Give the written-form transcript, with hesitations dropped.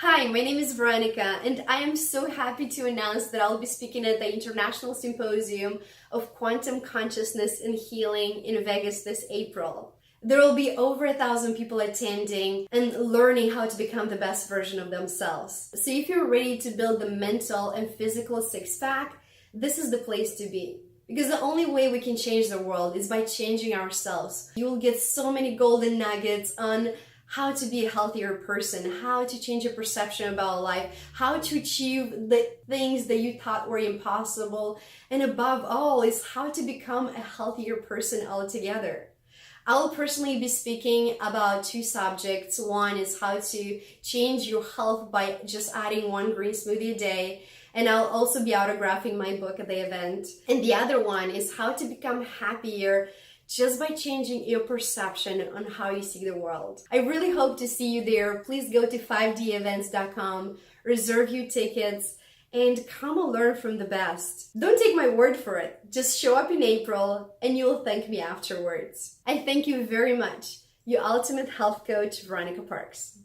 Hi, my name is Veronica, and I am so happy to announce that I'll be speaking at the International Symposium of Quantum Consciousness and Healing in Vegas this April. There will be over 1,000 people attending and learning how to become the best version of themselves. So if you're ready to build the mental and physical six-pack, this is the place to be. Because the only way we can change the world is by changing ourselves. You will get so many golden nuggets on how to be a healthier person, how to change your perception about life, how to achieve the things that you thought were impossible, and above all is how to become a healthier person altogether. I'll personally be speaking about two subjects. One is how to change your health by just adding one green smoothie a day, and I'll also be autographing my book at the event. And the other one is how to become happier just by changing your perception on how you see the world. I really hope to see you there. Please go to 5devents.com, reserve your tickets, and come and learn from the best. Don't take my word for it. Just show up in April and you'll thank me afterwards. I thank you very much. Your ultimate health coach, Veronica Parks.